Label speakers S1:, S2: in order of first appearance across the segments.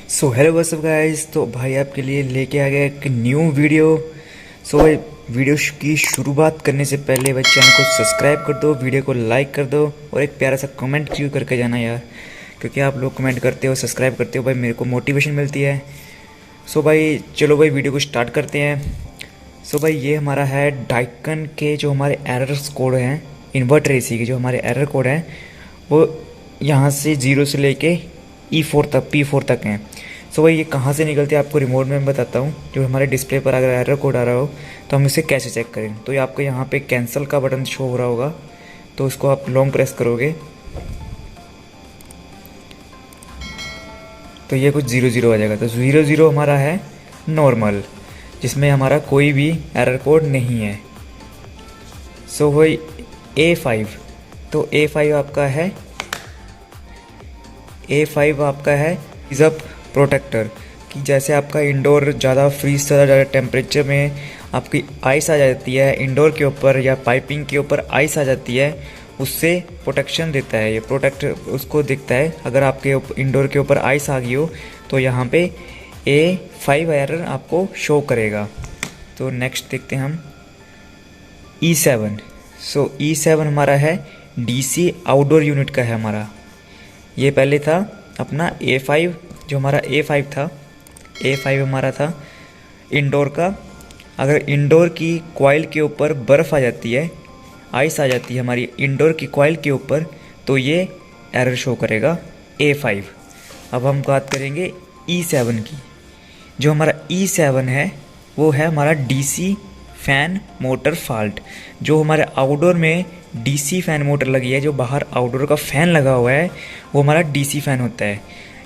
S1: So hello what's up guys. तो भाई आपके लिए लेके आ गया एक न्यू वीडियो। सो भाई वीडियो की शुरुआत करने से पहले भाई चैनल को सब्सक्राइब कर दो, वीडियो को लाइक कर दो और एक प्यारा सा कमेंट क्यों करके जाना यार, क्योंकि आप लोग कमेंट करते हो, सब्सक्राइब करते हो भाई, मेरे को मोटिवेशन मिलती है। सो भाई चलो भाई वीडियो को स्टार्ट करते हैं। सो भाई ये हमारा है डाइकन के जो हमारे एरर्स कोड हैं, इन्वर्टर एसी के जो हमारे एरर कोड हैं वो यहाँ से 0 से लेके E4 तक P4 तक हैं। सो भाई ये कहाँ से निकलते हैं आपको रिमोट में मैं बताता हूँ। जो हमारे डिस्प्ले पर अगर एरर कोड आ रहा हो तो हम इसे कैसे चेक करें। तो ये आपको यहाँ पे कैंसिल का बटन शो हो रहा होगा, तो उसको आप लॉन्ग प्रेस करोगे तो ये कुछ 0 0 आ जाएगा। तो 0 0 हमारा है नॉर्मल, जिसमें हमारा कोई भी एरर कोड नहीं है। सो भाई A5, तो A5 आपका है इज़ अ प्रोटेक्टर, कि जैसे आपका इंडोर ज़्यादा फ्रीज से ज़्यादा टेम्परेचर में आपकी आइस आ जाती है, इंडोर के ऊपर या पाइपिंग के ऊपर आइस आ जाती है, उससे प्रोटेक्शन देता है ये प्रोटेक्टर। उसको दिखता है अगर आपके इंडोर के ऊपर आइस आ गई हो तो यहाँ पे A5 एरर आपको शो करेगा। तो नेक्स्ट देखते हैं हम E7। सो E7 हमारा है DC आउटडोर यूनिट का है हमारा। ये पहले था अपना A5, जो हमारा A5 था, A5 हमारा था इंडोर का। अगर इंडोर की कॉइल के ऊपर बर्फ़ आ जाती है, आइस आ जाती है हमारी इंडोर की कॉइल के ऊपर, तो ये एरर शो करेगा A5। अब हम बात करेंगे E7 की। जो हमारा E7 है वो है हमारा DC फैन मोटर फॉल्ट। जो हमारे आउटडोर में DC फैन मोटर लगी है, जो बाहर आउटडोर का फ़ैन लगा हुआ है वो हमारा DC फैन होता है।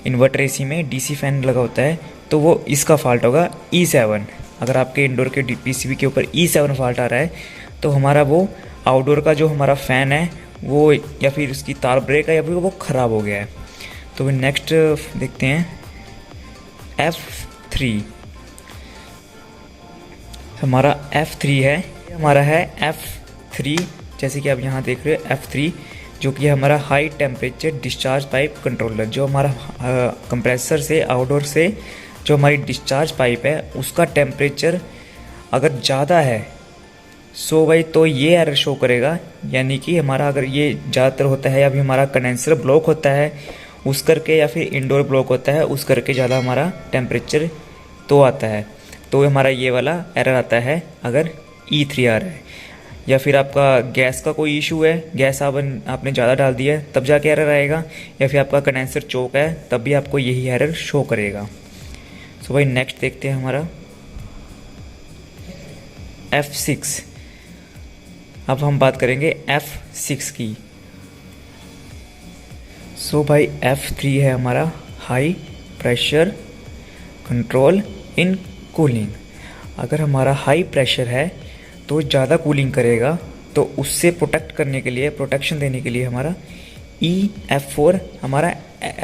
S1: इन्वर्टर AC में DC फैन लगा होता है, तो वो इसका फॉल्ट होगा E7। अगर आपके इंडोर के PCB के ऊपर E7 फॉल्ट आ रहा है तो हमारा वो आउटडोर का जो हमारा फ़ैन है वो या फिर उसकी तार ब्रेक है या फिर वो ख़राब हो गया है। तो नेक्स्ट देखते हैं F3। हमारा F3 है, हमारा है F3, जैसे कि आप यहाँ देख रहे हो F3, जो कि हमारा high temperature discharge pipe controller. जो हमारा कंप्रेसर से आउटडोर से जो हमारी डिस्चार्ज पाइप है उसका टेम्परेचर अगर ज़्यादा है सो भाई तो ये एरर शो करेगा। यानी कि हमारा अगर ये ज़्यादातर होता है या फिर हमारा कंडेंसर ब्लॉक होता है उस करके, या फिर इंडोर ब्लॉक होता है उस करके ज़्यादा हमारा टेम्परेचर तो आता है, तो हमारा ये वाला एरर आता है अगर E3 आ रहा है। या फिर आपका गैस का कोई इशू है, गैस आपने ज़्यादा डाल दिया है तब जाके एरर आएगा, या फिर आपका कंडेंसर चोक है तब भी आपको यही एरर शो करेगा। सो भाई नेक्स्ट देखते हैं हमारा F6। अब हम बात करेंगे F6 की। सो भाई F3 है हमारा high pressure control in cooling. अगर हमारा हाई प्रेशर है तो ज़्यादा कूलिंग करेगा, तो उससे प्रोटेक्शन देने के लिए हमारा F4 हमारा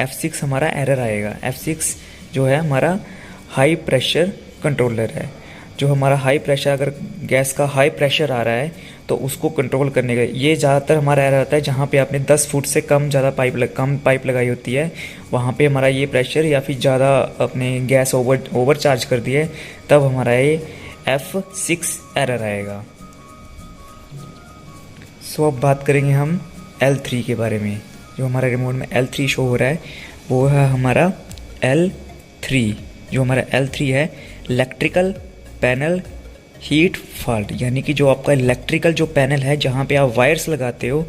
S1: F6 हमारा एरर आएगा। F6 जो है हमारा हाई प्रेशर कंट्रोलर है। जो हमारा हाई प्रेशर, अगर गैस का हाई प्रेशर आ रहा है तो उसको कंट्रोल करने का ये ज़्यादातर हमारा एरर आता है जहाँ पे आपने 10 फुट से कम पाइप लगाई होती है, वहाँ पे हमारा ये प्रेशर या फिर ज़्यादा अपने गैस ओवर चार्ज कर दिए, तब हमारा ये F6 एरर आएगा। सो अब बात करेंगे हम L3 के बारे में। जो हमारा रिमोट में L3 शो हो रहा है वो है हमारा L3। जो हमारा L3 है इलेक्ट्रिकल पैनल हीट फॉल्ट, यानी कि जो आपका इलेक्ट्रिकल जो पैनल है जहाँ पे आप वायर्स लगाते हो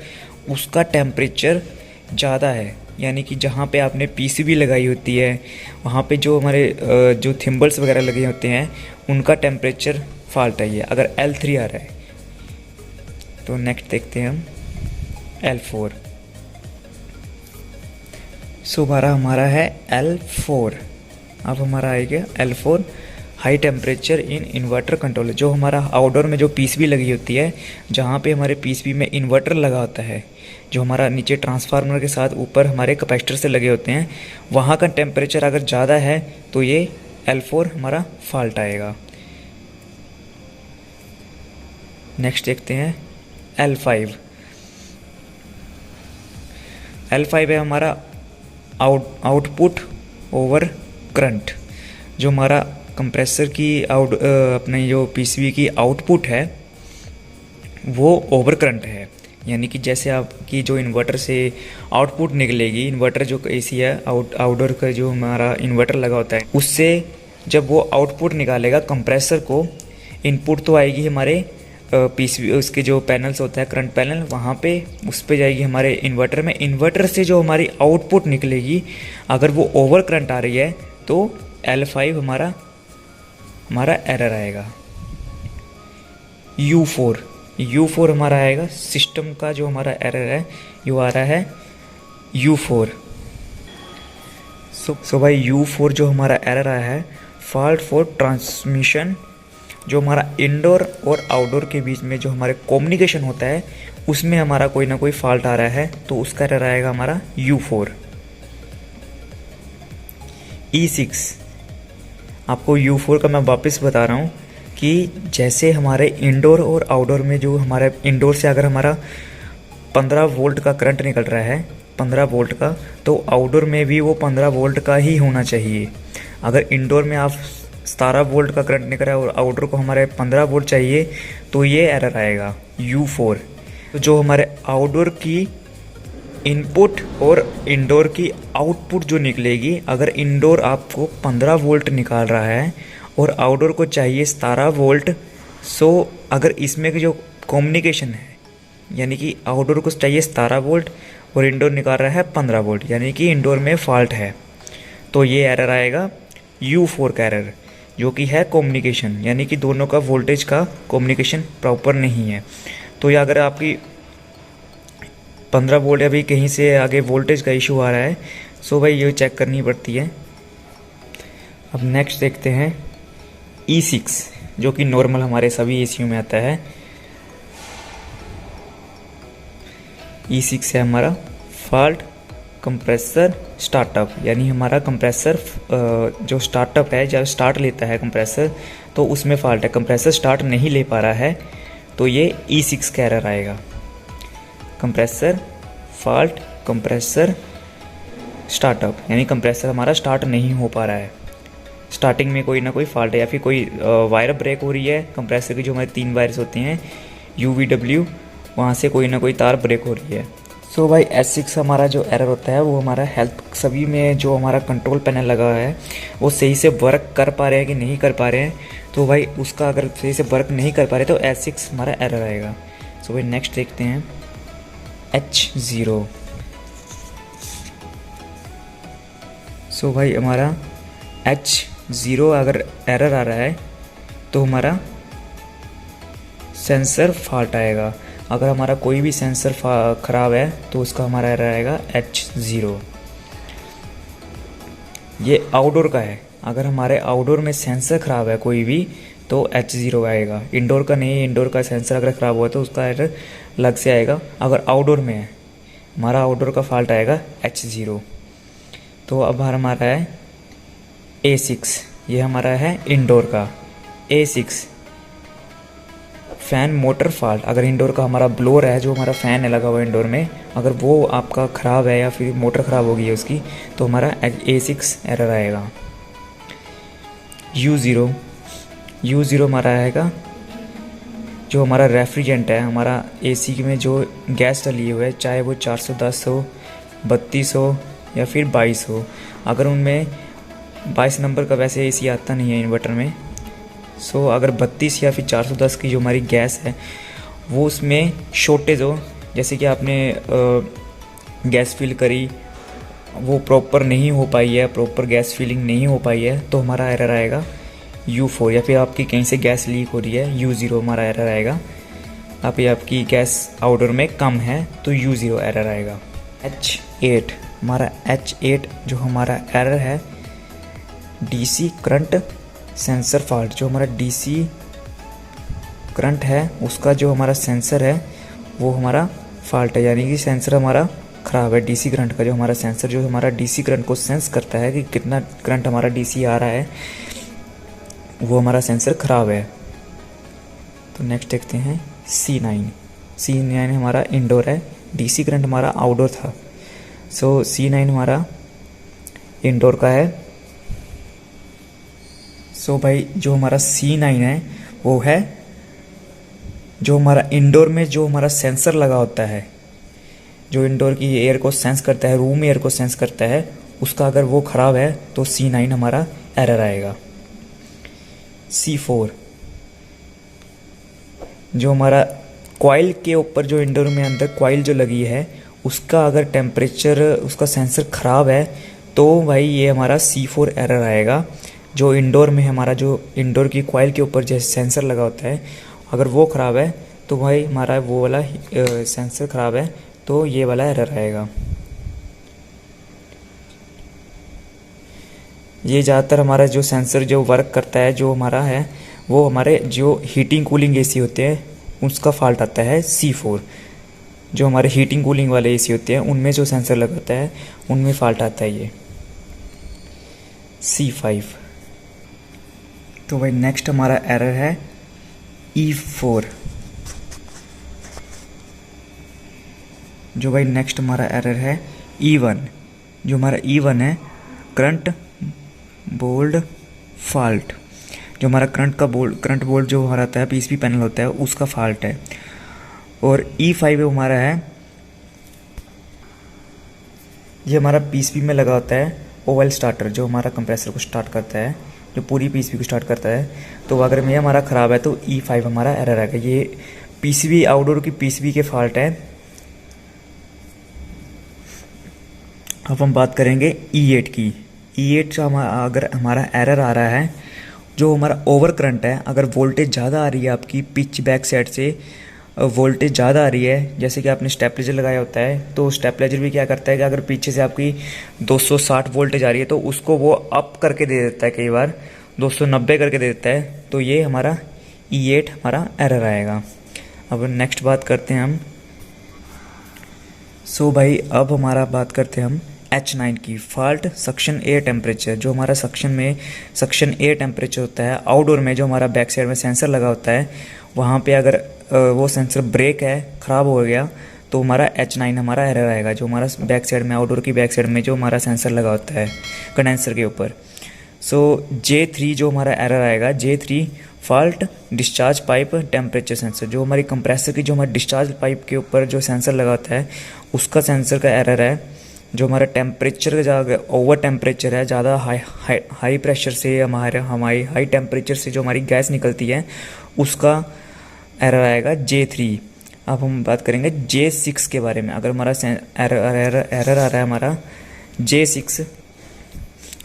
S1: उसका टेम्परेचर ज़्यादा है। यानी कि जहाँ पे आपने PCB लगाई होती है वहाँ पे जो हमारे जो थिम्बल्स वगैरह लगे होते हैं उनका टेम्परेचर फॉल्ट है ये, अगर L3 आ रहा है। तो नेक्स्ट देखते हैं हम L4। सो हमारा है L4। अब हमारा आएगा L4 high temperature in inverter controller. जो हमारा आउटडोर में जो PCB लगी होती है, जहाँ पे हमारे PCB में इन्वर्टर लगा होता है, जो हमारा नीचे ट्रांसफार्मर के साथ ऊपर हमारे कैपेसिटर से लगे होते हैं, वहाँ का टेम्परेचर अगर ज़्यादा है तो ये L4 हमारा फॉल्ट आएगा। नेक्स्ट देखते हैं L5। L5 है हमारा आउटपुट ओवर करंट। जो हमारा कंप्रेसर की अपने जो पीसीबी की आउटपुट है वो ओवर करंट है, यानी कि जैसे आपकी जो इन्वर्टर से आउटपुट निकलेगी, इन्वर्टर जो एसी है आउटडोर का जो हमारा इन्वर्टर लगा होता है, उससे जब वो आउटपुट निकालेगा कंप्रेसर को, इनपुट तो आएगी हमारे पीसीबी उसके जो पैनल्स होता है करंट पैनल, वहाँ पे उस पे जाएगी हमारे इन्वर्टर में। इन्वर्टर से जो हमारी आउटपुट निकलेगी अगर वो ओवर करंट आ रही है तो L5 हमारा एरर आएगा। U4 हमारा आएगा, सिस्टम का जो हमारा एरर है ये आ रहा है U4। सो भाई U4 जो हमारा एरर आया है, फॉल्ट फॉर ट्रांसमिशन, जो हमारा इंडोर और आउटडोर के बीच में जो हमारे कम्युनिकेशन होता है उसमें हमारा कोई ना कोई फॉल्ट आ रहा है, तो उसका एरर आएगा हमारा U4। E6, आपको U4 का मैं वापस बता रहा हूँ कि जैसे हमारे इंडोर और आउटडोर में जो हमारे इंडोर से अगर हमारा 15 वोल्ट का करंट निकल रहा है 15 वोल्ट का, तो आउटडोर में भी वो 15 वोल्ट का ही होना चाहिए। अगर इंडोर में आप 17 वोल्ट का करंट निकल रहा है और आउटडोर को हमारे 15 वोल्ट चाहिए तो ये एरर आएगा U4। तो जो हमारे आउटडोर की इनपुट और इंडोर की आउटपुट जो निकलेगी, अगर इंडोर आपको 15 वोल्ट निकाल रहा है और आउटडोर को चाहिए 17 वोल्ट, सो अगर इसमें की जो कम्युनिकेशन है, यानी कि आउटडोर को चाहिए 17 वोल्ट और इंडोर निकाल रहा है 15 वोल्ट, यानी कि इंडोर में फॉल्ट है, तो ये एरर आएगा U4 का एरर, जो कि है कम्युनिकेशन, यानी कि दोनों का वोल्टेज का कम्युनिकेशन प्रॉपर नहीं है। तो ये अगर आपकी 15 वोल्ट अभी कहीं से आगे वोल्टेज का इशू आ रहा है, सो भाई ये चेक करनी पड़ती है। अब नेक्स्ट देखते हैं E6, जो कि नॉर्मल हमारे सभी एसीओ में आता है। E6 है हमारा फॉल्ट कंप्रेसर स्टार्टअप, यानी हमारा कंप्रेसर जो स्टार्टअप है, जब स्टार्ट लेता है कंप्रेसर तो उसमें फॉल्ट है, कंप्रेसर स्टार्ट नहीं ले पा रहा है, तो ये E6 का एरर आएगा। कंप्रेसर फॉल्ट कंप्रेसर स्टार्टअप, यानी कंप्रेसर हमारा स्टार्ट नहीं हो पा रहा है, स्टार्टिंग में कोई ना कोई फॉल्ट है, या फिर कोई वायर ब्रेक हो रही है कंप्रेसर की, जो हमारे 3 वायर्स होते हैं UVW, वहाँ से कोई ना कोई तार ब्रेक हो रही है। सो भाई S6 हमारा जो एरर होता है वो हमारा हेल्थ सभी में जो हमारा कंट्रोल पैनल लगा है वो सही से वर्क कर पा रहे हैं कि नहीं कर पा रहे हैं, तो भाई उसका अगर सही से वर्क नहीं कर पा रहे तो S6 हमारा एरर आएगा। सो भाई नेक्स्ट देखते हैं H0। सो भाई हमारा H0 अगर एरर आ रहा है तो हमारा सेंसर फॉल्ट आएगा। अगर हमारा कोई भी सेंसर ख़राब है तो उसका हमारा एरर आएगा H0। ये आउटडोर का है, अगर हमारे आउटडोर में सेंसर ख़राब है कोई भी तो H0 आएगा। इंडोर का नहीं, इंडोर का सेंसर अगर ख़राब हुआ तो उसका एरर अलग से आएगा। अगर आउटडोर में है, हमारा आउटडोर का फॉल्ट आएगा H0। तो अब हमारा है A6, ये हमारा है इंडोर का। A6 फ़ैन मोटर फॉल्ट, अगर इंडोर का हमारा ब्लोअर है, जो हमारा फ़ैन है लगा हुआ इंडोर में, अगर वो आपका ख़राब है या फिर मोटर ख़राब हो गई है उसकी, तो हमारा A6 एरर आएगा। U0 हमारा आएगा जो हमारा रेफ्रिजरेंट है, हमारा एसी में जो गैस डली हुई है, चाहे वो 410 हो, 32 हो या फिर 22 हो, अगर उनमें 22 नंबर का वैसे एसी आता नहीं है इन्वर्टर में, सो अगर 32 या फिर 410 की जो हमारी गैस है वो उसमें शॉर्टेज हो, जैसे कि आपने गैस फिल करी वो प्रॉपर नहीं हो पाई है, प्रॉपर गैस फिलिंग नहीं हो पाई है, तो हमारा एरर आएगा U4। या फिर आपकी कहीं से गैस लीक हो रही है, U0 हमारा एरर आएगा। आप आपकी गैस आउटडोर में कम है तो U0 एरर आएगा। H8 हमारा H8 जो हमारा एरर है DC करंट सेंसर फॉल्ट, जो हमारा DC करंट है उसका जो हमारा सेंसर है वो हमारा फॉल्ट है, यानी कि सेंसर हमारा ख़राब है। DC करंट का जो हमारा सेंसर, जो हमारा DC करंट को सेंस करता है कि कितना करंट हमारा DC आ रहा है, वो हमारा सेंसर ख़राब है। तो नेक्स्ट देखते हैं C9 हमारा इंडोर है, DC करंट हमारा आउटडोर था। सो C9 हमारा इंडोर का है। सो भाई जो हमारा C9 है वो है जो हमारा इंडोर में जो हमारा सेंसर लगा होता है, जो इंडोर की एयर को सेंस करता है, रूम एयर को सेंस करता है, उसका अगर वो ख़राब है तो C9 हमारा एरर आएगा। C4 जो हमारा कॉइल के ऊपर जो इंडोर में अंदर कॉइल जो लगी है उसका अगर टेम्परेचर उसका सेंसर ख़राब है तो भाई ये हमारा C4 एरर आएगा। जो इंडोर में हमारा जो इंडोर की कॉइल के ऊपर जैसे सेंसर लगा होता है अगर वो ख़राब है तो भाई हमारा वो वाला सेंसर ख़राब है तो ये वाला एरर आएगा। ये ज़्यादातर हमारा जो सेंसर जो वर्क करता है जो हमारा है वो हमारे जो हीटिंग कूलिंग एसी होते हैं उसका फॉल्ट आता है C4। जो हमारे हीटिंग कूलिंग वाले एसी होते हैं उनमें जो सेंसर लगाता है उनमें फॉल्ट आता है ये C5। तो भाई नेक्स्ट हमारा एरर है E4। जो भाई नेक्स्ट हमारा एरर है E1। जो हमारा E1 है करंट बोल्ड फॉल्ट। जो हमारा करंट बोल्ट जो हमारा आता है पीसीबी पैनल होता है उसका फॉल्ट है। और E5 हमारा है ये हमारा पीसीबी में लगा होता है ओवल स्टार्टर जो हमारा कंप्रेसर को स्टार्ट करता है, जो पूरी पीसीबी को स्टार्ट करता है। तो अगर ये हमारा ख़राब है तो E5 हमारा एरर आएगा। ये पीसीबी आउटडोर की पीसीबी के फॉल्ट है। अब हम बात करेंगे E8 की। E8 अगर हमारा एरर आ रहा है जो हमारा ओवर करंट है, अगर वोल्टेज ज़्यादा आ रही है आपकी पिच बैक साइड से वोल्टेज ज़्यादा आ रही है, जैसे कि आपने स्टेपलाइजर लगाया होता है तो स्टेपलाइजर भी क्या करता है कि अगर पीछे से आपकी 260 वोल्टेज आ रही है तो उसको वो अप करके दे देता है, कई बार 290 करके दे देता है। तो ये हमारा E8 हमारा एरर आएगा। अब नेक्स्ट बात करते हैं हम। सो भाई अब हमारा बात करते हैं हम H9 की फॉल्ट सक्शन एयर टेम्परेचर। जो हमारा सक्शन एयर टेम्परेचर होता है आउटडोर में, जो हमारा बैक साइड में सेंसर लगा होता है वहाँ पे अगर वो सेंसर ब्रेक है, ख़राब हो गया तो हमारा H9 हमारा एरर आएगा। जो हमारा बैक साइड में आउटडोर की बैक साइड में जो हमारा सेंसर लगा होता है कंडेंसर के ऊपर। सो J3 जो हमारा एरर आएगा, J3 fault discharge pipe temperature sensor. जो हमारी कंप्रेसर की जो हमारी डिस्चार्ज पाइप के ऊपर जो सेंसर लगा होता है उसका सेंसर का एरर है। जो हमारा टेम्परेचर का ओवर टेम्परेचर है, ज़्यादा हाई प्रेशर से हमारी हाई टेम्परेचर से जो हमारी गैस निकलती है उसका एरर आएगा J3। अब हम बात करेंगे J6 के बारे में। अगर हमारा एरर आ रहा है हमारा J6,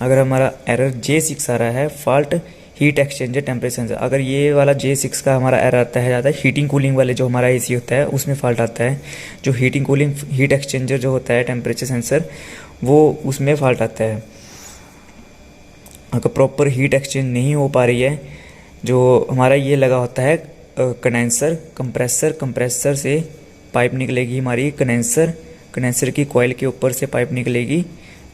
S1: अगर हमारा एरर J6 आ रहा है fault heat exchanger temperature sensor, अगर ये वाला J6 का हमारा एरर आता है ज़्यादा हीटिंग कूलिंग वाले जो हमारा एसी होता है उसमें फॉल्ट आता है। जो हीटिंग कूलिंग हीट एक्सचेंजर जो होता है टेम्परेचर सेंसर वो उसमें फॉल्ट आता है। अगर प्रॉपर हीट एक्सचेंज नहीं हो पा रही है, जो हमारा ये लगा होता है कंडेंसर कंप्रेसर से पाइप निकलेगी हमारी कंडेंसर की कॉइल के ऊपर से पाइप निकलेगी।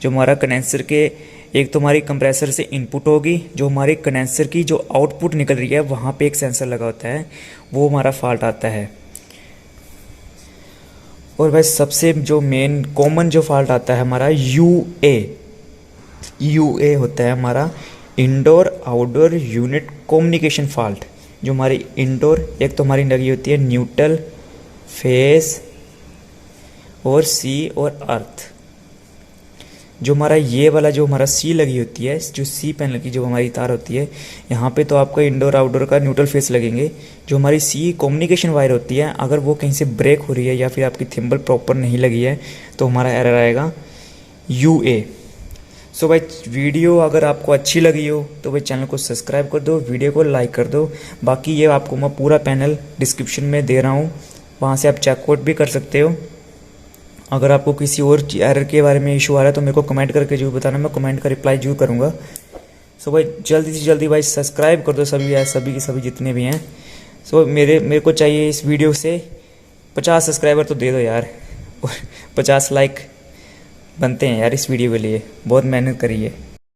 S1: जो हमारा कंडेंसर के एक तो हमारी कंप्रेसर से इनपुट होगी, जो हमारी कंडेंसर की जो आउटपुट निकल रही है वहाँ पे एक सेंसर लगा होता है, वो हमारा फॉल्ट आता है। और भाई सबसे जो मेन कॉमन जो फॉल्ट आता है हमारा यूए होता है हमारा indoor outdoor unit communication fault. जो हमारी इंडोर एक तो हमारी लगी होती है न्यूट्रल, फेस और सी और अर्थ। जो हमारा ये वाला जो हमारा सी लगी होती है, जो सी पैनल की जो हमारी तार होती है, यहाँ पे तो आपका इंडोर आउटडोर का न्यूट्रल फेस लगेंगे। जो हमारी सी कम्युनिकेशन वायर होती है अगर वो कहीं से ब्रेक हो रही है या फिर आपकी थिम्बल प्रॉपर नहीं लगी है तो हमारा एरर आएगा यूए। सो भाई वीडियो अगर आपको अच्छी लगी हो तो भाई चैनल को सब्सक्राइब कर दो, वीडियो को लाइक कर दो। बाकी ये आपको मैं पूरा पैनल डिस्क्रिप्शन में दे रहा हूँ, वहाँ से आप चेकआउट भी कर सकते हो। अगर आपको किसी और एरर के बारे में इशू आ रहा है तो मेरे को कमेंट करके जरूर बताना, मैं कमेंट का रिप्लाई जरूर करूँगा। सो भाई जल्दी से जल्दी भाई सब्सक्राइब कर दो सभी के सभी जितने भी हैं। सो मेरे को चाहिए इस वीडियो से 50 सब्सक्राइबर तो दे दो यार, और 50 लाइक बनते हैं यार इस वीडियो के लिए, बहुत मेहनत करी है।